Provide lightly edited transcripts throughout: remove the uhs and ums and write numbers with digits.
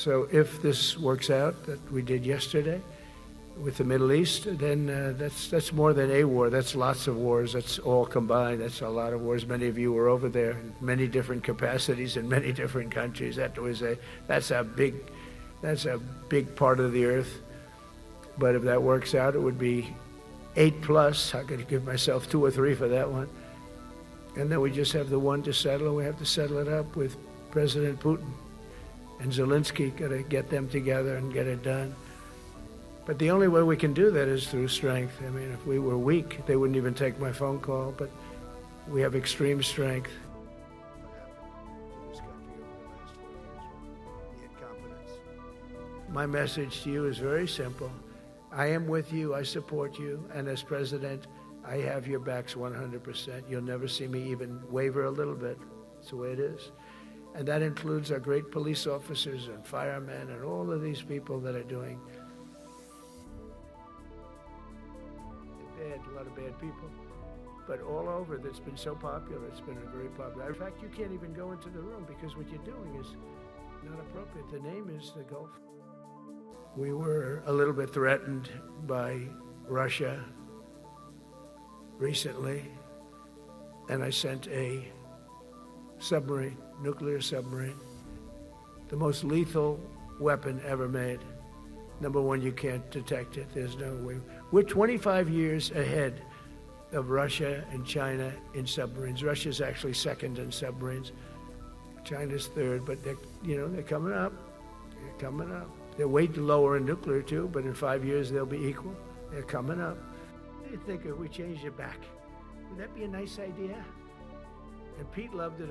So if this works out that we did yesterday with the Middle East, then that's more than a war. That's lots of wars. That's all combined. That's a lot of wars. Many of you were over there in many different capacities in many different countries. That's a big part of the earth. But if that works out, it would be 8+. I could give myself 2 or 3 for that one. And then we just have the one to settle, and we have to settle it up with President Putin. And Zelenskiy, got to get them together and get it done. But the only way we can do that is through strength. I mean, if we were weak, they wouldn't even take my phone call, but we have extreme strength. My message to you is very simple. I am with you, I support you, and as president, I have your backs 100%. You'll never see me even waver a little bit. That's the way it is. And that includes our great police officers and firemen and all of these people that are doing a lot of bad people. But all over, that's been so popular. It's been very popular. In fact, you can't even go into the room because what you're doing is not appropriate. The name is the Gulf. We were a little bit threatened by Russia recently, and I sent a submarine, nuclear submarine, the most lethal weapon ever made. Number one, you can't detect it. There's no way. We're 25 years ahead of Russia and China in submarines. Russia's actually second in submarines. China's third, but they're coming up. They're coming up. They're way lower in nuclear too, but in 5 years they'll be equal. They're coming up. What do you think if we changed it back? Would that be a nice idea? And Pete loved it,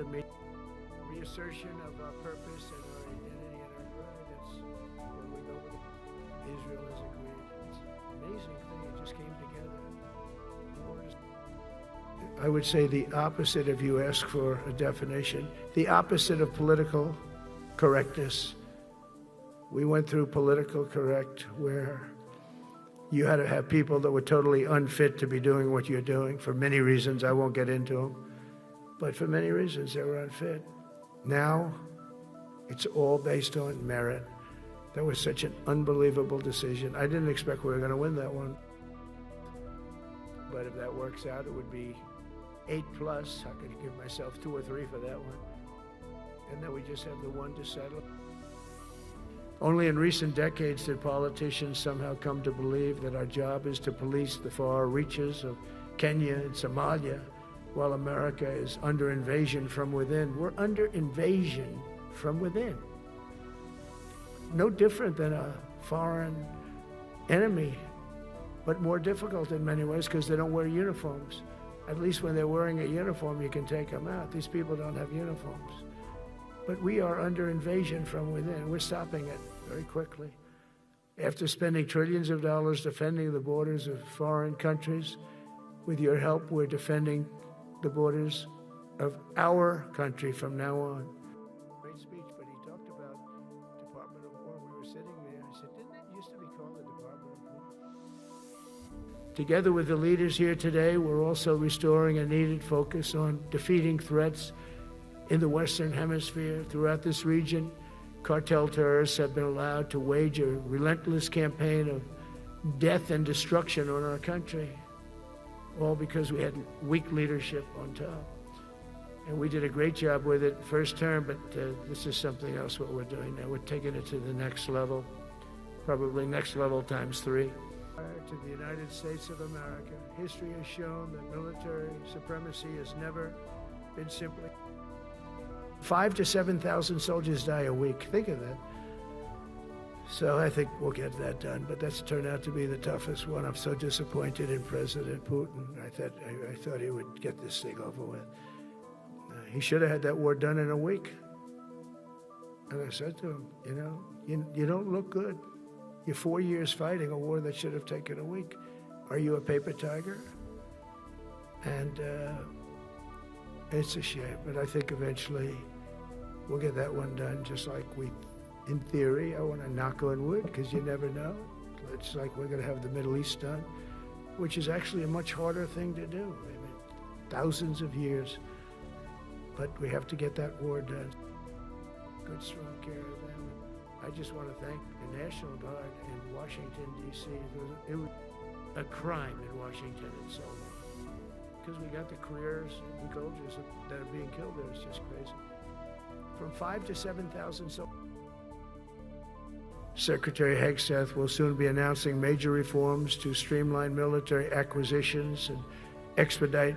reassertion of our purpose and our identity and our pride. That's where we go with it. Israel has agreed. It's an amazing thing. It just came together. I would say the opposite, if you ask for a definition, the opposite of political correctness. We went through political correct where you had to have people that were totally unfit to be doing what you're doing for many reasons. I won't get into them. But for many reasons, they were unfit. Now, it's all based on merit. That was such an unbelievable decision. I didn't expect we were going to win that one. But if that works out, it would be 8+. I could give myself 2 or 3 for that one. And then we just have the one to settle. Only in recent decades did politicians somehow come to believe that our job is to police the far reaches of Kenya and Somalia, while America is under invasion from within. We're under invasion from within. No different than a foreign enemy, but more difficult in many ways because they don't wear uniforms. At least when they're wearing a uniform, you can take them out. These people don't have uniforms. But we are under invasion from within. We're stopping it very quickly. After spending trillions of dollars defending the borders of foreign countries, with your help, we're defending the borders of our country from now on. Great speech, but he talked about Department of War. We were sitting there. I said, didn't that used to be called the Department of War? Together with the leaders here today, we're also restoring a needed focus on defeating threats in the Western Hemisphere. Throughout this region, cartel terrorists have been allowed to wage a relentless campaign of death and destruction on our country, all because we had weak leadership on top. And we did a great job with it first term, but this is something else what we're doing now. We're taking it to the next level, probably next level times 3. To the United States of America, history has shown that military supremacy has never been simply 5,000 to 7,000 soldiers die a week. Think of that. So I think we'll get that done, but that's turned out to be the toughest one. I'm so disappointed in President Putin. I thought he would get this thing over with. He should have had that war done in a week. And I said to him, you don't look good. You're 4 years fighting a war that should have taken a week. Are you a paper tiger? And it's a shame, but I think eventually we'll get that one done, just like in theory, I want to knock on wood, because you never know. It's like we're going to have the Middle East done, which is actually a much harder thing to do. I mean, thousands of years. But we have to get that war done. Good, strong care of them. I just want to thank the National Guard in Washington, D.C. It was a crime in Washington and so on. Because we got the careers and soldiers that are being killed there. It's just crazy. From 5,000 to 7,000 soldiers. Secretary Hegseth will soon be announcing major reforms to streamline military acquisitions and expedite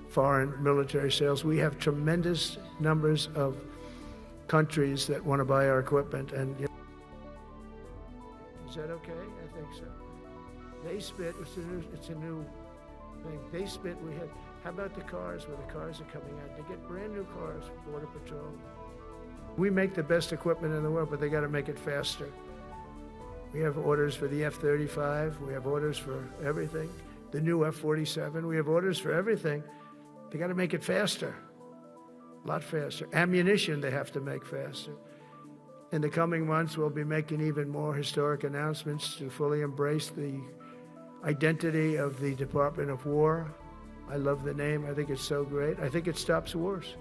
foreign military sales. We have tremendous numbers of countries that want to buy our equipment, and is that okay? I think so. They spit. It's a new thing. They spit. How about the cars? Where the cars are coming out? They get brand new cars. Border Patrol. We make the best equipment in the world, but they got to make it faster. We have orders for the F-35. We have orders for everything. The new F-47. We have orders for everything. They got to make it faster. A lot faster. Ammunition they have to make faster. In the coming months, we'll be making even more historic announcements to fully embrace the identity of the Department of War. I love the name. I think it's so great. I think it stops wars.